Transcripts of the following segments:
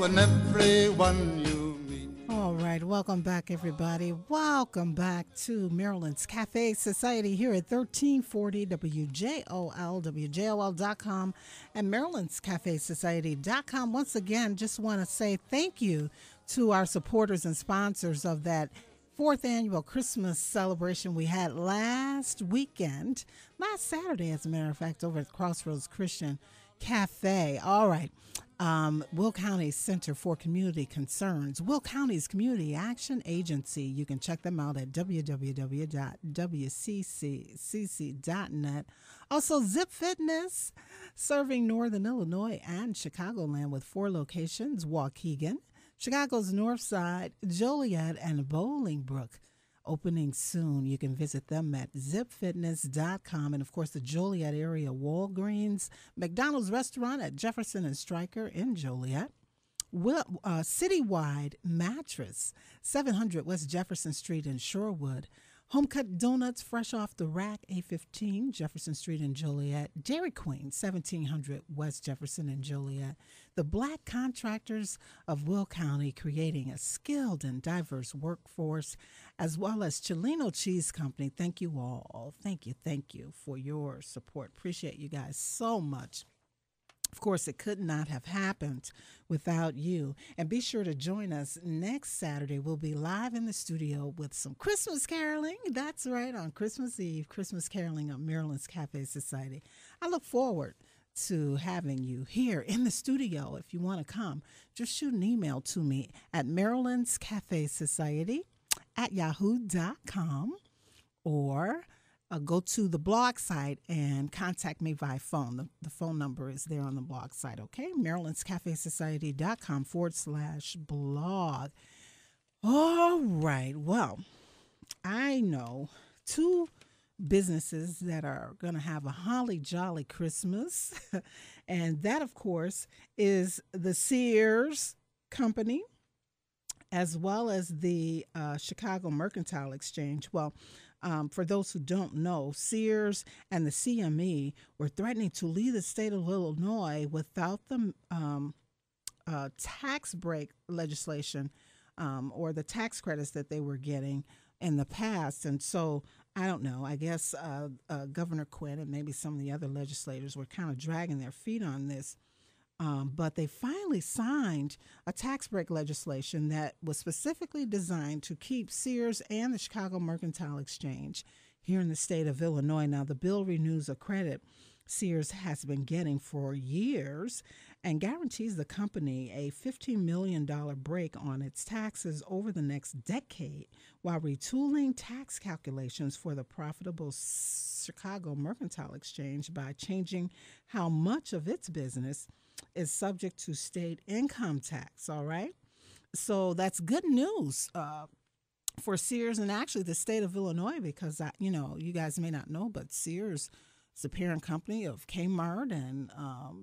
and everyone you meet. All right, welcome back, everybody. Welcome back to Maryland's Cafe Society here at 1340 WJOL, WJOL.com, and Maryland'sCafeSociety.com. Once again, just want to say thank you to our supporters and sponsors of that fourth annual Christmas celebration we had last Saturday, as a matter of fact, over at Crossroads Christian Cafe. All right. Will County Center for Community Concerns, Will County's Community Action Agency. You can check them out at www.wccc.net. Also, Zip Fitness, serving Northern Illinois and Chicagoland with 4 locations: Waukegan, Chicago's North Side, Joliet, and Bolingbrook. Opening soon. You can visit them at zipfitness.com. And, of course, the Joliet area Walgreens, McDonald's restaurant at Jefferson and Stryker in Joliet, Citywide Mattress, 700 West Jefferson Street in Shorewood, Home Cut Donuts, fresh off the rack, A15 Jefferson Street in Joliet, Dairy Queen, 1700 West Jefferson in Joliet, the Black Contractors of Will County, creating a skilled and diverse workforce, as well as Chileno Cheese Company. Thank you all. Thank you for your support. Appreciate you guys so much. Of course, it could not have happened without you. And be sure to join us next Saturday. We'll be live in the studio with some Christmas caroling. That's right, on Christmas Eve, Christmas caroling at Maryland's Cafe Society. I look forward to having you here in the studio. If you want to come, just shoot an email to me at Maryland's Cafe Society at yahoo.com, or go to the blog site and contact me via phone. The phone number is there on the blog site, okay? Maryland'sCafeSociety.com/blog. All right. Well, I know 2 businesses that are going to have a holly jolly Christmas. And that, of course, is the Sears Company, as well as the Chicago Mercantile Exchange. Well, for those who don't know, Sears and the CME were threatening to leave the state of Illinois without the tax break legislation or the tax credits that they were getting in the past. And so, I don't know, I guess Governor Quinn and maybe some of the other legislators were kind of dragging their feet on this. But they finally signed a tax break legislation that was specifically designed to keep Sears and the Chicago Mercantile Exchange here in the state of Illinois. Now, the bill renews a credit Sears has been getting for years and guarantees the company a $15 million break on its taxes over the next decade, while retooling tax calculations for the profitable Chicago Mercantile Exchange by changing how much of its business is subject to state income tax. All right. So that's good news for Sears and actually the state of Illinois, because, you guys may not know, but Sears is the parent company of Kmart and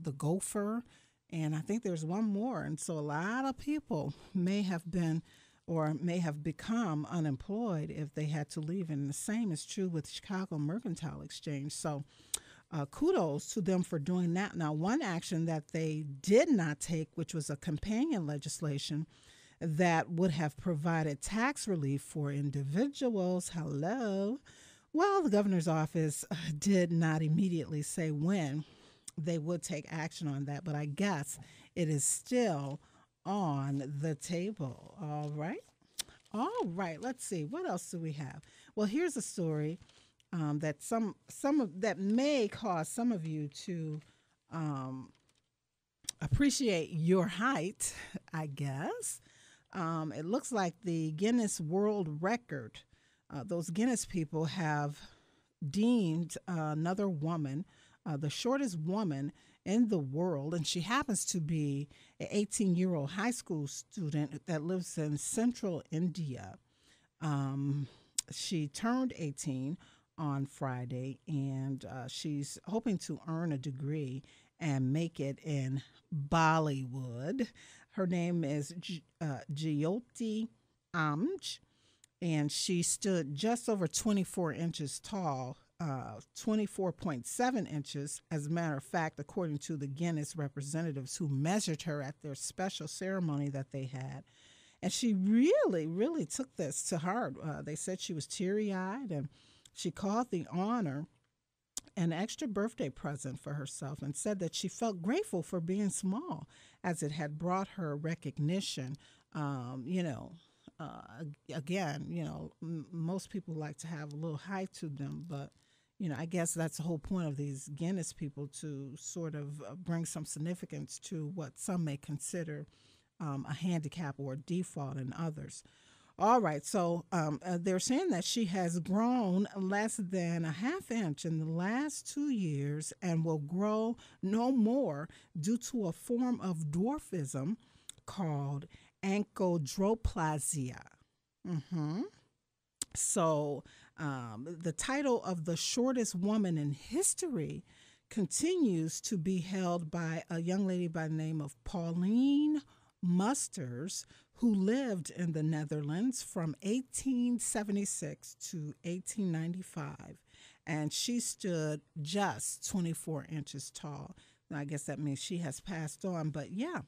the Gopher. And I think there's one more. And so a lot of people may have been or may have become unemployed if they had to leave. And the same is true with Chicago Mercantile Exchange. So kudos to them for doing that. Now, one action that they did not take, which was a companion legislation that would have provided tax relief for individuals. Hello. Well, the governor's office did not immediately say when they would take action on that, but I guess it is still on the table. All right. Let's see. What else do we have? Well, here's a story that that may cause some of you to appreciate your height, I guess. It looks like the Guinness World Record, those Guinness people have deemed another woman the shortest woman in the world, and she happens to be an 18-year-old high school student that lives in central India. She turned 18 on Friday, and she's hoping to earn a degree and make it in Bollywood. Her name is Jyoti Amj, and she stood just over 24 inches tall 24.7 inches. As a matter of fact, according to the Guinness representatives who measured her at their special ceremony that they had. And she really, really took this to heart. They said she was teary-eyed, and she called the honor an extra birthday present for herself and said that she felt grateful for being small, as it had brought her recognition. Again, most people like to have a little height to them, but I guess that's the whole point of these Guinness people, to sort of bring some significance to what some may consider a handicap or default in others. All right, so they're saying that she has grown less than a half inch in the last 2 years and will grow no more due to a form of dwarfism called achondroplasia. So the title of the shortest woman in history continues to be held by a young lady by the name of Pauline Musters, who lived in the Netherlands from 1876 to 1895, and she stood just 24 inches tall. Now, I guess that means she has passed on, but yeah,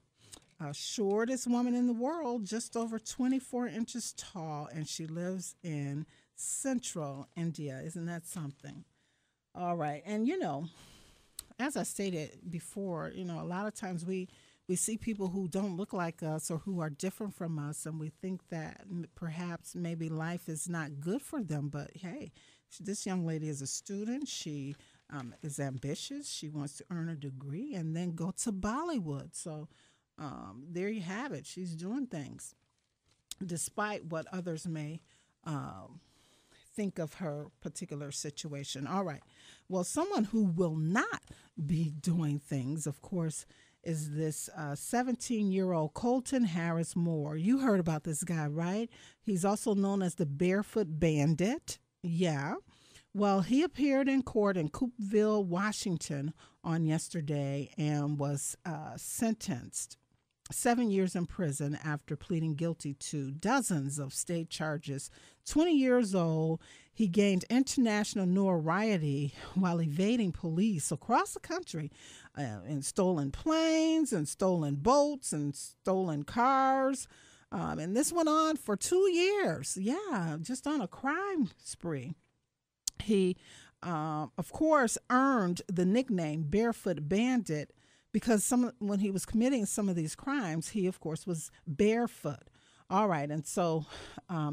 shortest woman in the world, just over 24 inches tall, and she lives in central India. Isn't that something? All right, and as I stated before, a lot of times we see people who don't look like us or who are different from us, and we think that perhaps maybe life is not good for them. But hey, this young lady is a student. She is ambitious. She wants to earn a degree and then go to Bollywood. So there you have it. She's doing things despite what others may think of her particular situation. All right. Well, someone who will not be doing things, of course, is this 17-year-old Colton Harris Moore. You heard about this guy, right? He's also known as the Barefoot Bandit. Yeah. Well, he appeared in court in Coopeville, Washington on yesterday and was sentenced 7 years in prison after pleading guilty to dozens of state charges. 20 years old, he gained international notoriety while evading police across the country in stolen planes and stolen boats and stolen cars. And this went on for 2 years. Yeah, just on a crime spree. He, of course, earned the nickname Barefoot Bandit because when he was committing some of these crimes, he, of course, was barefoot. All right, and so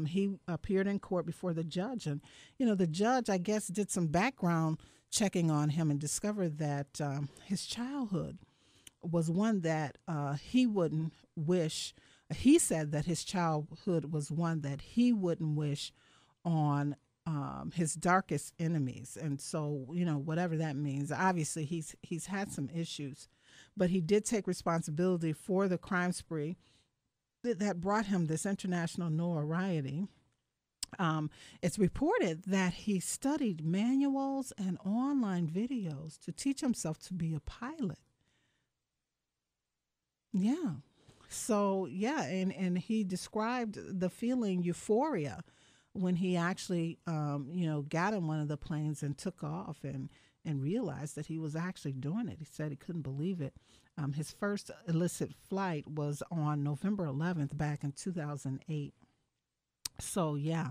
he appeared in court before the judge. And, the judge, I guess, did some background checking on him and discovered that his childhood was one that he wouldn't wish. He said that his childhood was one that he wouldn't wish on his darkest enemies. And so, whatever that means, obviously he's had some issues, but he did take responsibility for the crime spree that brought him this international notoriety. It's reported that he studied manuals and online videos to teach himself to be a pilot. Yeah. So, yeah, and he described the feeling euphoria when he actually, got in one of the planes and took off and realized that he was actually doing it. He said he couldn't believe it. His first illicit flight was on November 11th back in 2008. So, yeah.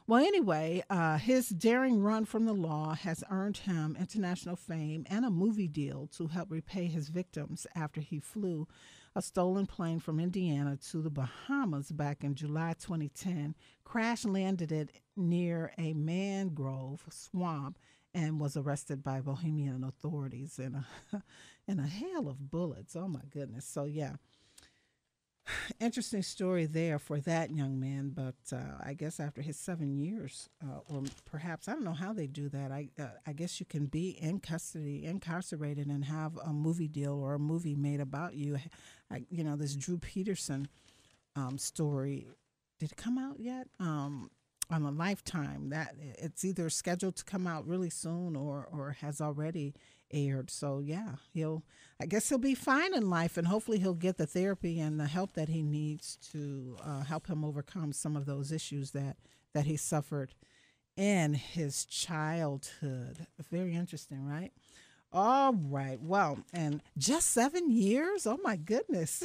Well, anyway, his daring run from the law has earned him international fame and a movie deal to help repay his victims after he flew a stolen plane from Indiana to the Bahamas back in July 2010, crash landed it near a mangrove swamp, and was arrested by Bohemian authorities in a hail of bullets. Oh, my goodness. So, yeah. Interesting story there for that young man, but I guess after his 7 years, or perhaps, I don't know how they do that. I guess you can be in custody, incarcerated, and have a movie deal or a movie made about you. This Drew Peterson story, did it come out yet? On a Lifetime, that it's either scheduled to come out really soon or has already aired. So yeah, I guess he'll be fine in life, and hopefully he'll get the therapy and the help that he needs to help him overcome some of those issues that he suffered in his childhood. Very interesting, right? All right. Well, and just 7 years? Oh, my goodness.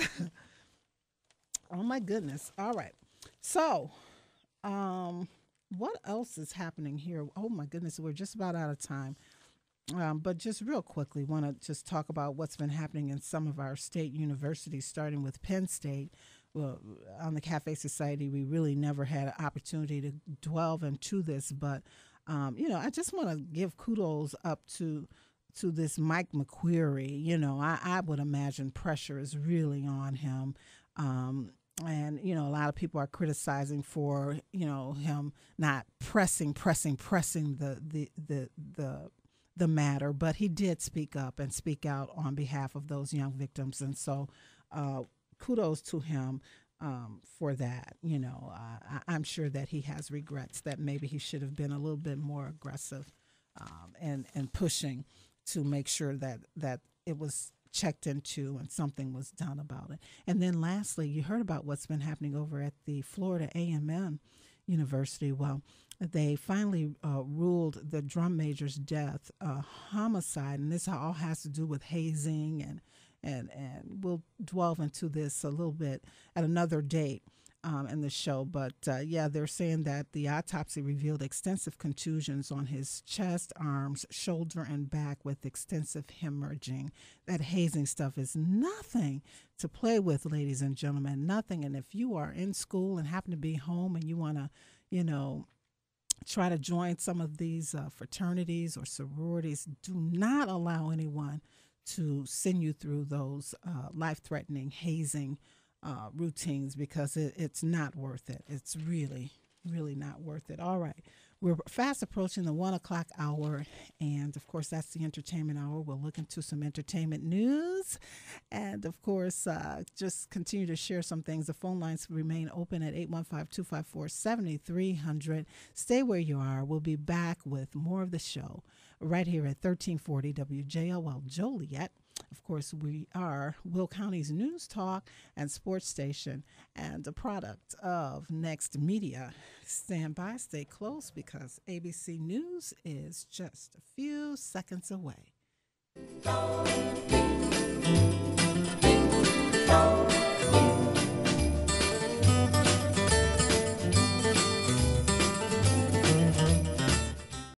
Oh, my goodness. All right. So, what else is happening here? Oh, my goodness. We're just about out of time. But just real quickly, want to just talk about what's been happening in some of our state universities, starting with Penn State. Well, on the Cafe Society, we really never had an opportunity to delve into this, but I just want to give kudos up to this Mike McQueary. I would imagine pressure is really on him. And a lot of people are criticizing for him not pressing the matter, but he did speak up and speak out on behalf of those young victims, and so kudos to him for that. I'm sure that he has regrets that maybe he should have been a little bit more aggressive and pushing to make sure that it was checked into and something was done about it. And then lastly, you heard about what's been happening over at the Florida A&M University. Well, they finally ruled the drum major's death a homicide, and this all has to do with hazing, and we'll delve into this a little bit at another date in the show. But they're saying that the autopsy revealed extensive contusions on his chest, arms, shoulder, and back with extensive hemorrhaging. That hazing stuff is nothing to play with, ladies and gentlemen, nothing. And if you are in school and happen to be home and you want to, try to join some of these fraternities or sororities, do not allow anyone to send you through those life-threatening hazing routines, because it's not worth it. It's really, really not worth it. All right. We're fast approaching the 1 o'clock hour, and of course that's the entertainment hour. We'll look into some entertainment news, and of course just continue to share some things. The phone lines remain open at 815-254-7300. Stay where you are. We'll be back with more of the show right here at 1340 WJLL Joliet. Of course, we are Will County's news talk and sports station, and a product of Next Media. Stand by, stay close, because ABC News is just a few seconds away.